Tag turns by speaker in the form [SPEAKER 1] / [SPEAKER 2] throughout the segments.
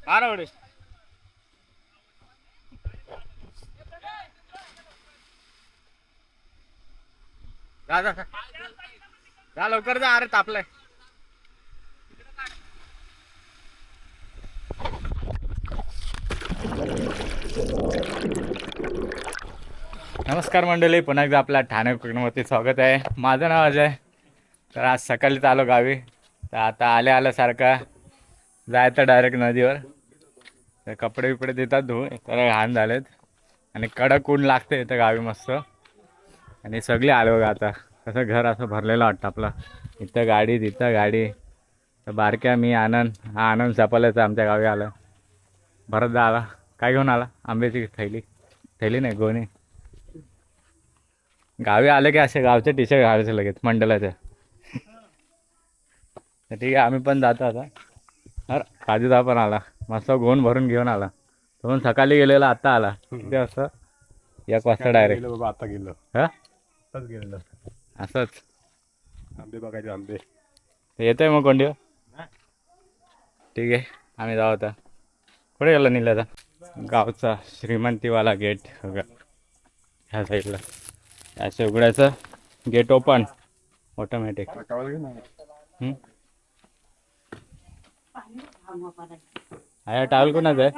[SPEAKER 1] आरावडे जा जा जा लवकर जा. अरे तापलंय. नमस्कार मंडळी, पुन्हा एकदा आपल्या ठाणे कोकणावरती स्वागत आहे. माझं नाव अजय. तर आज सकाळीच आलो गावी. तर आता आल्यासारखा जायचं डायरेक्ट नदीवर. तर कपडे बिपडे देतात धुवून, तर घाण झालेत आणि कडक ऊन लागते इथं गावी मस्त. आणि सगळे आले बघा. आता कसं घर असं भरलेलं वाटतं आपलं. इथं गाडी तिथं गाडी. तर बारक्या मी आनंद, हा आनंद सापलायचा आमच्या गावी आला. भरत दा आला. काय घेऊन आला? आंब्याची थैली नाही, गोणी. गावी आले की असे गावचे टी शर्ट घालायचे लगेच मंडलाचे. तर ठीक आहे, आम्ही पण जातो आता. अरे काजूदा पण आला, मस्त गोण भरून घेऊन आला. तो पण सकाळी गेलेला, आता आला. किती वाजता? 1 वाजता डायरेक्ट.
[SPEAKER 2] आता गेलो.
[SPEAKER 1] हा
[SPEAKER 2] आताच गेलेलो.
[SPEAKER 1] असंच
[SPEAKER 2] आंबे बघायचे, आंबे.
[SPEAKER 1] येतोय मग कोंडी. ठीक आहे, आम्ही जाऊ आता. कुठे गेला निघाला? गावचा श्रीमंतीवाला गेट ह्या साईडला. असे उघडायचं, गेट ओपन ऑटोमॅटिक. हा टावेल कोणाच आहे?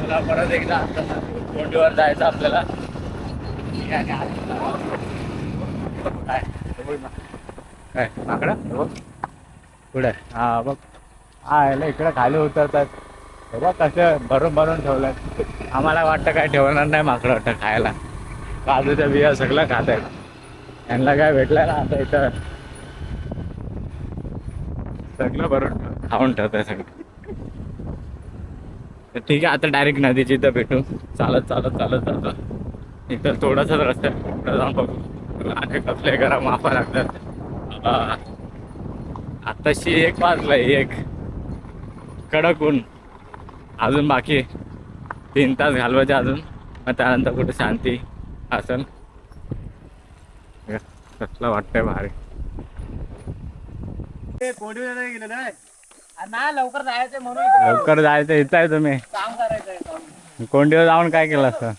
[SPEAKER 1] मला परत एकदा कोंडीवर जायचं आपल्याला. काय माकडा पुढे? हा बघ, हा याला इकडे खाली उतरतात. हे बघ कसं भरून भरून ठेवलं. आम्हाला वाटतं काय ठेवणार नाही माकडं वाटतं खायला. काजूच्या बिया सगळं खात आहेत. यांना काय भेटलं ना आता इथं सगळं भरून खाऊन ठेवत आहे सगळं. तर ठीक आहे, आता डायरेक्ट नदीची इथं भेटू. चालत चालत चालत जातो. इथं थोडासाच रस्ता आहे, पुढे जाऊन बघू आणि कसले घरा माफा लागतात. आताशी 1 वाजलाय, 1. कडक ऊन. अजून बाकी 3 तास घालवायचे अजून. मग त्यानंतर कुठे शांती असेल. कसलं वाटतंय भारी.
[SPEAKER 3] लवकर जायचं म्हणून
[SPEAKER 1] लवकर जायचं इथं आहे तुम्ही.
[SPEAKER 3] काम करायचंय.
[SPEAKER 1] कोंडीवर जाऊन काय केलं असतं?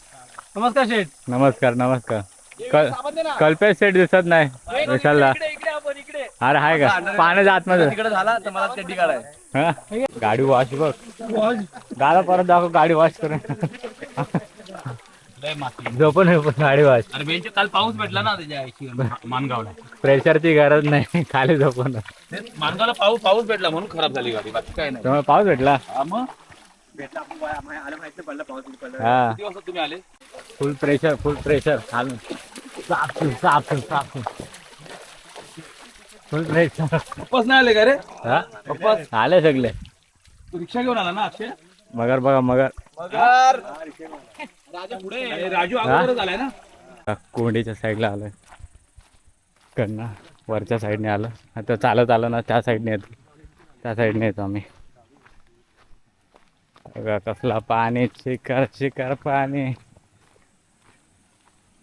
[SPEAKER 3] नमस्कार शेठ.
[SPEAKER 1] नमस्कार नमस्कार. कल्पेश सेठ दिसत नाही विशालला.
[SPEAKER 3] इकडे
[SPEAKER 1] अरे हाय का पाण्याच्या आतमध्ये?
[SPEAKER 3] तिकडे झाला तर मला चड्डी काढाय.
[SPEAKER 1] हा गाडी वॉश बघ. गाला परत दाखव गाडी वॉश करून. झोपून गाडी वॉश.
[SPEAKER 3] अरे बेंच काल पाऊस भेटला ना त्याच्या मानगावला.
[SPEAKER 1] प्रेशरची गरज नाही, खाली झोपून.
[SPEAKER 3] मानगावला पाऊस भेटला म्हणून खराब झाली गाडी, बाकी काय नाही.
[SPEAKER 1] तुम्हाला पाऊस भेटला?
[SPEAKER 3] मग
[SPEAKER 1] हा
[SPEAKER 3] किती वाजता तुम्ही आले?
[SPEAKER 1] फुल प्रेशर खालून. साफ फुल प्रेशर.
[SPEAKER 3] पप्पाच नाही आले का रे?
[SPEAKER 1] हा
[SPEAKER 3] पप्पाच
[SPEAKER 1] आले सगळे.
[SPEAKER 3] तू रिक्षा घेऊन आला ना अक्षय?
[SPEAKER 1] मगर बघा मगर.
[SPEAKER 3] राजू अगोदरच आलाय ना.
[SPEAKER 1] कोंडीच्या साईडला आलं. कडनं वरच्या साईडने आलं. आता चालत आलं ना त्या साईडने येतो. त्या साईडने येतो आम्ही. बघा कसला पाणी, चिकार पाणी.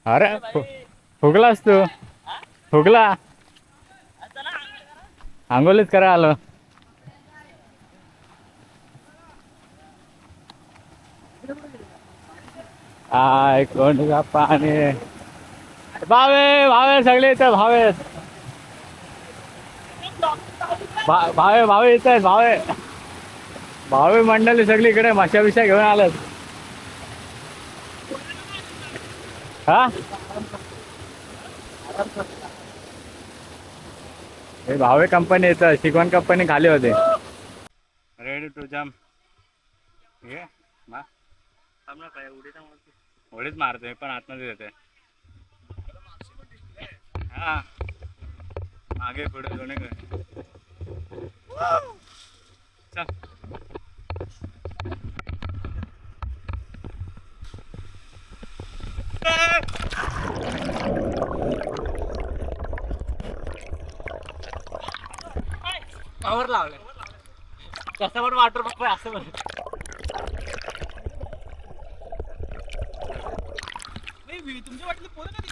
[SPEAKER 1] अरे फुगलास तू? फुगला? आंघोळीच करा आलो. आय कोंडीचा पाणी. भावे सगळे इथे भावे येत आहेत. भावे मंडळी सगळी इकडे माशा बिशा घेऊन आलं. हा हे भावे कंपनी येतं, शिकवण कंपनी खाली होते. Ready to jump. उडीच मारतोय पण आतमध्ये येते. हा मागे पुढे दोन्ही चल.
[SPEAKER 3] पावर लावलं कसं पण वाटर पप्पा असं म्हण. तुमच्या वाटलं पोरं कधी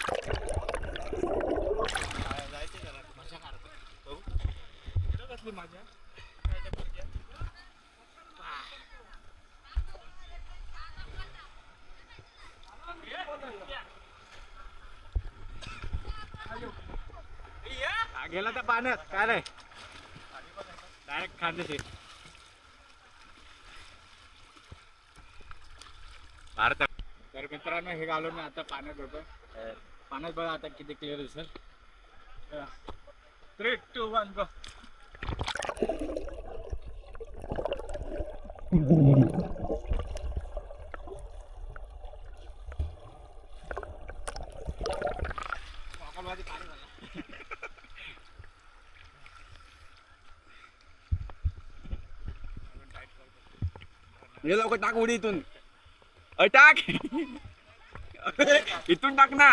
[SPEAKER 3] जायचं जरा मजा मारतो. बसली माझ्या
[SPEAKER 1] गेला तर पाण्यात काय रे डायरेक्ट खांदेशी भारत. तर मित्रांनो हे घालून मी आता पाण्यात होतो. पाण्यात बघा आता किती क्लिअर दिसेल. 3, 2, 1 गो.
[SPEAKER 3] हे लवकर टाक उडी इथून टाक इथून टाक ना.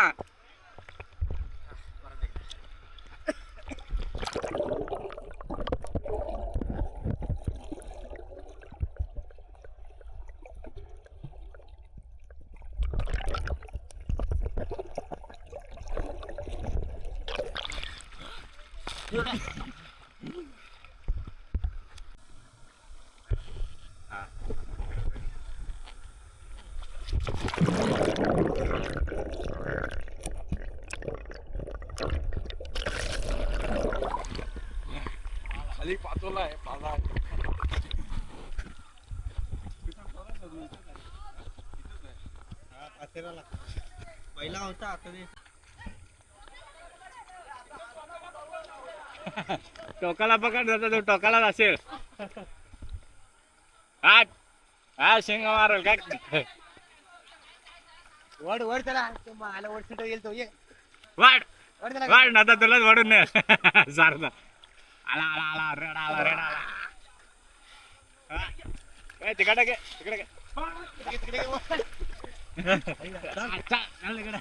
[SPEAKER 3] खाली पाचोला आहे पाला
[SPEAKER 4] पहिला होता आता ते
[SPEAKER 1] टोकाला पकड जाता तो टोकालाच असेल. हा शेंग मारल काय
[SPEAKER 4] वड वड त्याला तो मला वड सुट येईल तो ये
[SPEAKER 1] वाढ
[SPEAKER 4] वड त्याला
[SPEAKER 1] वाढ ना आता तुलाच वाढून नाही सारदा आला आला आला रेड आला रेड आला. तिकडे घे तिकडे घे
[SPEAKER 4] तिकडे ये, वड.
[SPEAKER 1] चल तिकडे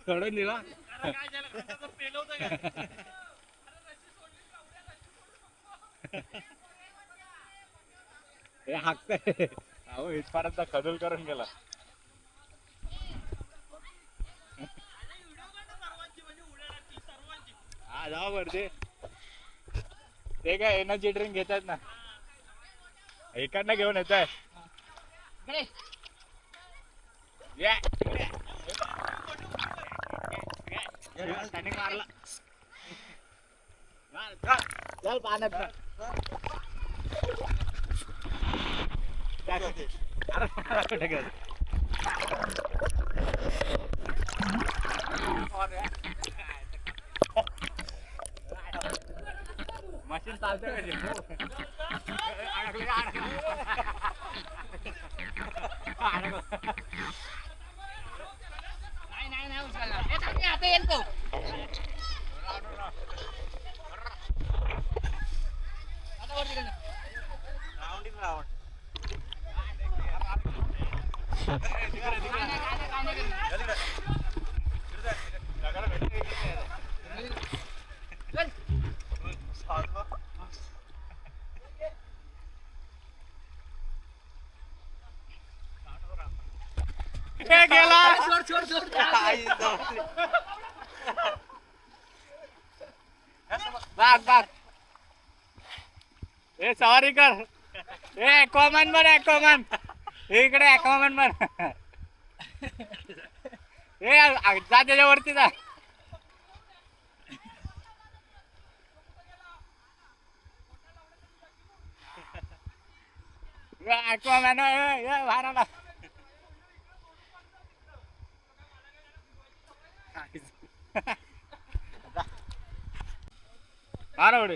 [SPEAKER 1] सोडून दिला. हे हाकतंय अहो इथपर्यंत खदूल करून गेला. हा जाऊ वरती ते काय एनर्जी ड्रिंक घेतात ना इकडनं घेऊन येत आहे. त्याने मारला चल पाण्यात मशीन चालते
[SPEAKER 4] नाही उचलला ए थांब आता येईल तो आता वरती गेला राऊंडिंग राऊंड
[SPEAKER 1] गेला बाग बाग ए सवारी कर ए ॲक्वामॅन बन ॲक्वामॅन इकडे ॲक्वामॅन बन ए जा त्याच्यावरती जा ॲक्वामॅन बाहेर आला मारा उडी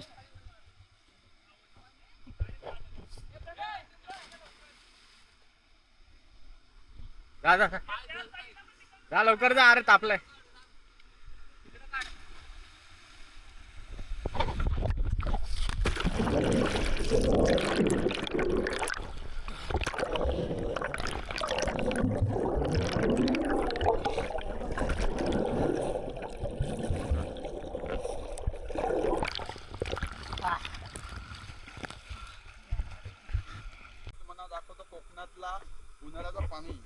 [SPEAKER 1] जा जा जा लवकर जा अरे तापलंय
[SPEAKER 3] तुम्हाला दाखवतो कोकणातला उन्हाळ्याचं पाणी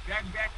[SPEAKER 1] बॅक बॅक